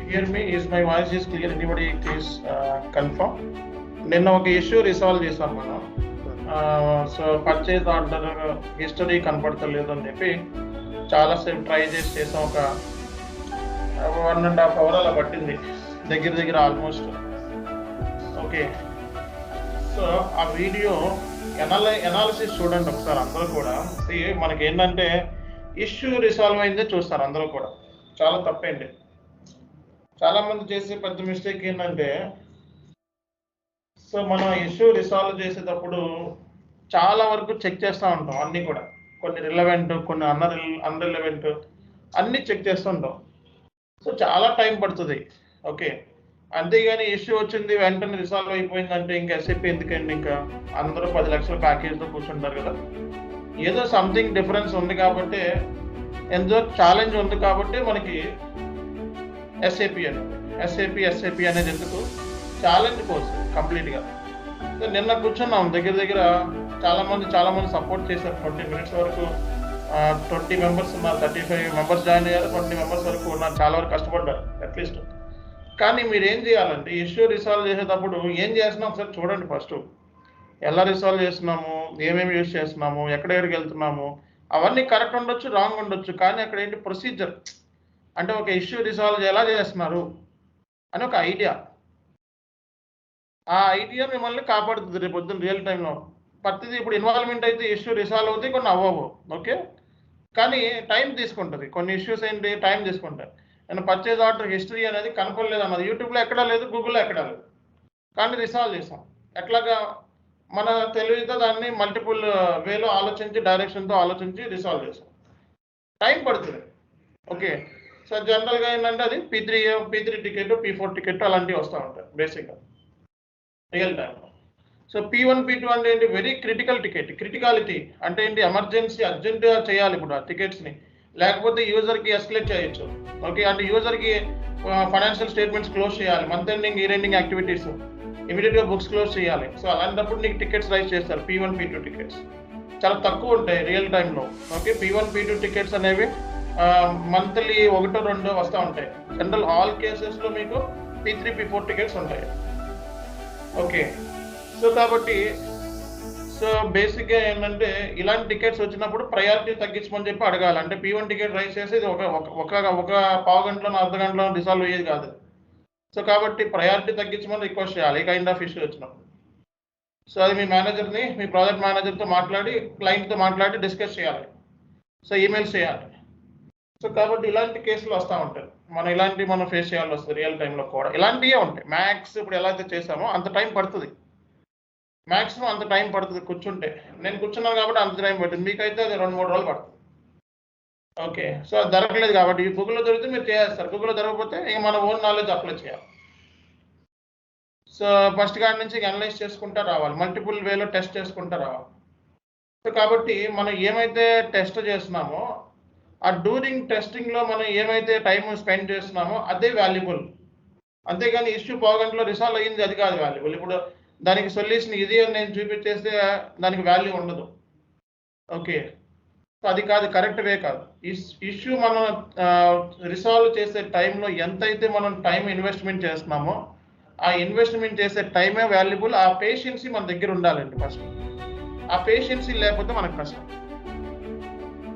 hear me? Is my voice is clear? Anybody please confirm. నిన్న ఒక issue resolve చేసాం మనం. సో పర్చేజ్ ఆర్డర్ హిస్టరీ కనపడతలేదు అని చెప్పి చాలాసేపు ట్రై చేసాం. ఒక 1.5 hours అలా పట్టింది దగ్గర ఆల్మోస్ట్. ఓకే, సో ఆ వీడియో ఎనాలిసిస్ చూడండి ఒకసారి అందరూ కూడా. మనకి ఏంటంటే ఇష్యూ రిసాల్వ్ అయిందే చూస్తారు అందరూ కూడా. చాలా తప్పేంటి, చాలా మంది చేసే పెద్ద మిస్టేక్ ఏంటంటే, సో మనం ఇష్యూ రిసాల్వ్ చేసేటప్పుడు చాలా వరకు చెక్ చేస్తూ ఉంటాం అన్నీ కూడా. కొన్ని రిలవెంట్, కొన్ని అన్రిలవెంట్ అన్నీ చెక్ చేస్తూ ఉంటాం. సో చాలా టైం పడుతుంది. ఓకే, అంతేగాని ఇష్యూ వచ్చింది వెంటనే రిసాల్వ్ అయిపోయిందంటే ఇంకా ఎస్ఏపీ ఎందుకండి, ఇంకా అందరూ 10 లక్షల ప్యాకేజ్తో కూర్చుంటారు కదా. ఏదో సంథింగ్ డిఫరెన్స్ ఉంది కాబట్టి, ఎంతో ఛాలెంజ్ ఉంది కాబట్టి మనకి ఎస్ఏపీ అనేది ఎందుకు ఛాలెంజ్ కోర్స్ కంప్లీట్గా. సో నిన్న కూర్చున్నాం దగ్గర చాలా మంది సపోర్ట్ చేశారు. 20 minutes వరకు 20 members ఉన్నారు, 35 members జాయిన్ అయ్యారు, 20 members వరకు ఉన్నారు. చాలా వరకు కష్టపడ్డారు అట్లీస్ట్. కానీ మీరు ఏం చేయాలంటే ఇష్యూ రిసాల్వ్ చేసేటప్పుడు ఏం చేస్తున్నాం ఒకసారి చూడండి. ఫస్ట్ ఎలా రిసాల్వ్ చేస్తున్నాము, ఏమేమి యూజ్ చేస్తున్నాము, ఎక్కడికి వెళ్తున్నాము, అవన్నీ కరెక్ట్ ఉండొచ్చు, రాంగ్ ఉండొచ్చు. కానీ అక్కడ ఏంటి ప్రొసీజర్ అంటే ఒక ఇష్యూ రిసాల్వ్ ఎలా చేస్తున్నారు అని ఒక ఐడియా. ఆ ఐడియా మిమ్మల్ని కాపాడుతుంది రేపు పొద్దున్న రియల్ టైంలో. ప్రతిదీ ఇప్పుడు ఇన్వాల్వ్మెంట్ అయితే ఇష్యూ రిసాల్వ్ అవుతాయి, కొన్ని అవ్వవు. ఓకే, కానీ టైం తీసుకుంటుంది. కొన్ని ఇష్యూస్ ఏంటి టైం తీసుకుంటాయి. నేను పర్చేజ్ ఆర్డర్ హిస్టరీ అనేది కనపడలేదు అన్నది యూట్యూబ్లో ఎక్కడా లేదు, గూగుల్లో ఎక్కడా లేదు, కానీ రిసాల్వ్ చేసాం. ఎట్లాగా మన తెలివితో దాన్ని మల్టిపుల్ వేలో ఆలోచించి, డైరెక్షన్తో ఆలోచించి రిసాల్వ్ చేసాం. టైం పడుతుంది. ఓకే, సో జనరల్గా ఏంటంటే అది P3 టికెట్, P4 టికెట్ అలాంటివి వస్తూ ఉంటాయి బేసిక్గా రియల్ టైంలో. సో P1 P2 అంటే ఏంటి, వెరీ క్రిటికల్ టికెట్. క్రిటికాలిటీ అంటే ఏంటి, ఎమర్జెన్సీ అర్జెంటుగా చేయాలి ఇప్పుడు ఆ టికెట్స్ని, లేకపోతే యూజర్కి ఎస్కలేట్ చేయొచ్చు. ఓకే, అంటే యూజర్కి ఫైనాన్షియల్ స్టేట్మెంట్స్ క్లోజ్ చేయాలి, month ending year ending activities ఇమీడియట్గా బుక్స్ క్లోజ్ చేయాలి. సో అలాంటప్పుడు నీకు టికెట్స్ రైజ్ చేస్తారు. P1 P2 టికెట్స్ చాలా తక్కువ ఉంటాయి రియల్ టైంలో. ఓకే, P1 P2 టికెట్స్ అనేవి మంత్లీ 1-2 వస్తూ ఉంటాయి. జనరల్ ఆల్ కేసెస్లో మీకు P3 P4 టికెట్స్ ఉంటాయి. ఓకే, సో కాబట్టి సో బేసిక్గా ఏంటంటే ఇలాంటి టికెట్స్ వచ్చినప్పుడు ప్రయారిటీ తగ్గించమని చెప్పి అడగాలి. అంటే P1 టికెట్ రైజ్ చేసేది ఒక పావు గంటలో అర్ధ గంటలో రిసాల్వ్ అయ్యేది కాదు. సో కాబట్టి ప్రయారిటీ తగ్గించమని రిక్వెస్ట్ చేయాలి ఈ కైండ్ ఆఫ్ ఇష్యూ వచ్చినప్పుడు. సో అది మీ మేనేజర్ని, మీ ప్రాజెక్ట్ మేనేజర్తో మాట్లాడి, క్లయింట్తో మాట్లాడి డిస్కస్ చేయాలి. సో ఈమెయిల్స్ చేయాలి. సో కాబట్టి ఇలాంటి కేసులు వస్తూ ఉంటాయి. మనం ఫేస్ చేయాల్సి వస్తుంది రియల్ టైంలో కూడా. ఇలాంటివే ఉంటాయి. మ్యాక్స్ ఇప్పుడు ఎలా అయితే చేసామో అంత టైం పడుతుంది, మ్యాక్సిమం అంత టైం పడుతుంది కూర్చుంటే. నేను కూర్చున్నాను కాబట్టి అంత టైం పడుతుంది, మీకైతే అది 2-3 రోజులు పడుతుంది. ఓకే, సో అది దొరకలేదు కాబట్టి గూగుల్లో దొరికితే మీరు చేస్తారు, గూగుల్లో దొరకకపోతే ఇక మన ఓన్ నాలెడ్జ్ అప్లై చేయాలి. సో ఫస్ట్ కాడి నుంచి అనలైజ్ చేసుకుంటూ రావాలి, మల్టిపుల్ వేలో టెస్ట్ చేసుకుంటూ రావాలి. సో కాబట్టి మనం ఏమైతే టెస్ట్ చేస్తున్నామో ఆ డ్యూరింగ్ టెస్టింగ్లో మనం ఏమైతే టైం స్పెండ్ చేస్తున్నామో అదే వాల్యుబుల్. అంతేగాని ఇష్యూ పావుగంటలో రిసాల్వ్ అయ్యింది అది కాదు వాల్యుబుల్. ఇప్పుడు దానికి సొల్యూషన్ ఇది అని నేను చూపించేస్తే దానికి వాల్యూ ఉండదు. ఓకే, సో అది కాదు, కరెక్ట్ వే కాదు. ఇష్యూ మనం రిసాల్వ్ చేసే టైంలో ఎంతైతే మనం టైం ఇన్వెస్ట్మెంట్ చేస్తున్నామో ఆ ఇన్వెస్ట్మెంట్ చేసే టైమే వాల్యుబుల్. ఆ పేషెన్సీ మన దగ్గర ఉండాలండి ఫస్ట్. ఆ పేషెన్సీ లేకపోతే మనకు కష్టం.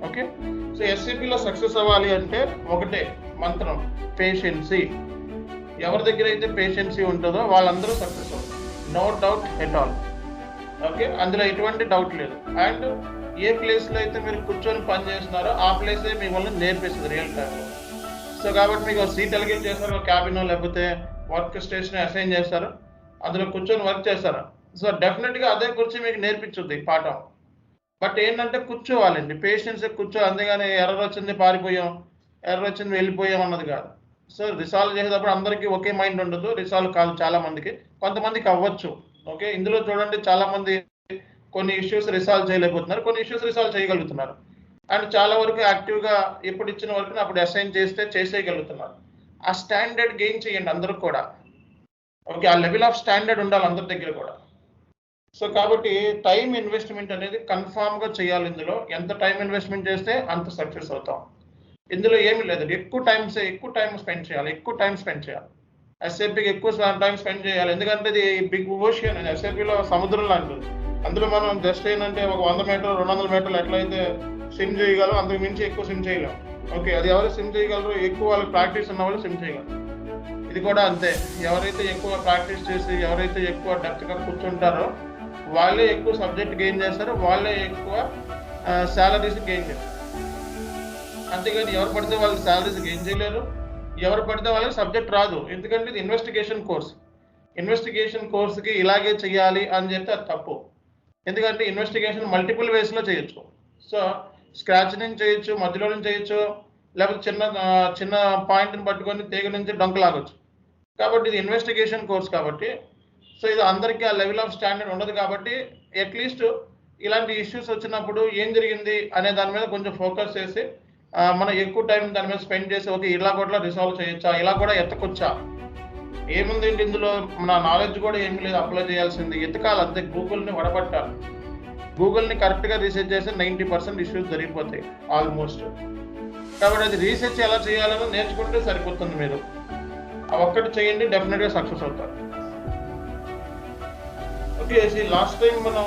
ఓకే, సో ఎస్ఏపీలో సక్సెస్ అవ్వాలి అంటే ఒకటే మంత్రం, పేషెన్సీ. ఎవరి దగ్గర అయితే పేషెన్సీ ఉంటుందో వాళ్ళందరూ సక్సెస్ అవుతారు, no doubt at all. Okay, అందులో ఎటువంటి డౌట్ లేదు. అండ్ ఏ ప్లేస్లో అయితే మీరు కూర్చొని పని చేస్తున్నారో ఆ ప్లేసే మిమ్మల్ని నేర్పిస్తుంది రియల్ టైంలో. సో కాబట్టి మీకు సీట్ ఎలిగేట్ చేస్తారు, క్యాబిన్ లేకపోతే వర్క్ స్టేషన్ అసైన్ చేస్తారు, అందులో కూర్చొని వర్క్ చేస్తారు. సో డెఫినెట్గా అదే కుర్చీ మీకు నేర్పించుద్ది పాఠం. బట్ ఏంటంటే కూర్చోవాలండి, పేషెన్స్ కూర్చో. అంతేగాని ఎర్రర్ వచ్చింది పారిపోయాం, ఎర్రర్ వచ్చింది వెళ్ళిపోయాం అన్నది కాదు. సో రిసాల్వ్ చేసేటప్పుడు అందరికీ ఒకే మైండ్ ఉండదు, రిసాల్వ్ కాదు చాలా మందికి, కొంతమందికి అవ్వచ్చు. ఓకే, ఇందులో చూడండి చాలా మంది కొన్ని ఇష్యూస్ రిసాల్వ్ చేయలేకపోతున్నారు, కొన్ని ఇష్యూస్ రిసాల్వ్ చేయగలుగుతున్నారు. అండ్ చాలా వరకు యాక్టివ్గా ఎప్పుడు ఇచ్చిన వర్క్ని అప్పుడు అసైన్ చేసేయగలుగుతున్నారు. ఆ స్టాండర్డ్ గెయిన్ చేయండి అందరూ కూడా. ఓకే, ఆ లెవెల్ ఆఫ్ స్టాండర్డ్ ఉండాలి అందరి దగ్గర కూడా. సో కాబట్టి టైం ఇన్వెస్ట్మెంట్ అనేది కన్ఫామ్గా చేయాలి. ఇందులో ఎంత టైం ఇన్వెస్ట్మెంట్ చేస్తే అంత సక్సెస్ అవుతాం. ఇందులో ఏమీ లేదు. ఎక్కువ టైం స్పెండ్ చేయాలి. ఎస్ఏపీకి ఎక్కువ టైం స్పెండ్ చేయాలి. ఎందుకంటే ఇది బిగ్ ఓషియన్. ఎస్ఏపీలో సముద్రం లాంటిది. అందులో మనం జస్ట్ ఏంటంటే ఒక 100 మీటర్లు 200 మీటర్లు ఎట్లయితే స్విమ్ చేయగలం, అంతకు మించి ఎక్కువ స్విమ్ చేయగలం. ఓకే, అది ఎవరు స్విమ్ చేయగలరు? ఎక్కువ వాళ్ళకి ప్రాక్టీస్ ఉన్న వాళ్ళు స్విమ్ చేయగలరు. ఇది కూడా అంతే. ఎవరైతే ఎక్కువ ప్రాక్టీస్ చేసి ఎవరైతే ఎక్కువ డెప్త్గా కూర్చుంటారో వాళ్ళే ఎక్కువ సబ్జెక్ట్ గెయిన్ చేస్తారు, వాళ్ళే ఎక్కువ శాలరీస్ గెయిన్ చేస్తారు. అంతేగాని ఎవరు పడితే వాళ్ళకి శాలరీస్ గెయిన్ చేయలేరు, ఎవరు పడితే వాళ్ళకి సబ్జెక్ట్ రాదు. ఎందుకంటే ఇది ఇన్వెస్టిగేషన్ కోర్స్కి ఇలాగే చేయాలి అని చెప్తే అది తప్పు. ఎందుకంటే ఇన్వెస్టిగేషన్ మల్టిపుల్ వేస్లో చేయొచ్చు. సో స్క్రాచ్ నుంచి చేయొచ్చు, మధ్యలో నుంచి చేయొచ్చు, లేకపోతే చిన్న పాయింట్ని పట్టుకొని తీగ నుంచి డొంక లాగొచ్చు. కాబట్టి ఇది ఇన్వెస్టిగేషన్ కోర్స్ కాబట్టి, సో ఇది అందరికీ ఆ లెవెల్ ఆఫ్ స్టాండర్డ్ ఉండదు. కాబట్టి అట్లీస్ట్ ఇలాంటి ఇష్యూస్ వచ్చినప్పుడు ఏం జరిగింది అనే దాని మీద కొంచెం ఫోకస్ చేసి మనం ఎక్కువ టైం దాని మీద స్పెండ్ చేసి ఓకే ఇలా కూడా రిసాల్వ్ చేయొచ్చా, ఇలా కూడా ఎత్తకొచ్చా, ఏముంది ఏంటి ఇందులో మన నాలెడ్జ్ కూడా ఏమీ లేదు, అప్లై చేయాల్సింది ఎతకాలి అంతే. గూగుల్ని వడబట్టాలి. గూగుల్ని కరెక్ట్గా రీసెర్చ్ చేస్తే 90% ఇష్యూస్ జరిగిపోతాయి ఆల్మోస్ట్. కాబట్టి అది రీసెర్చ్ ఎలా చేయాలని నేర్చుకుంటే సరిపోతుంది. మీరు ఆ ఒక్కటి చేయండి, డెఫినెట్గా సక్సెస్ అవుతారు. ఓకే, లాస్ట్ టైం మనం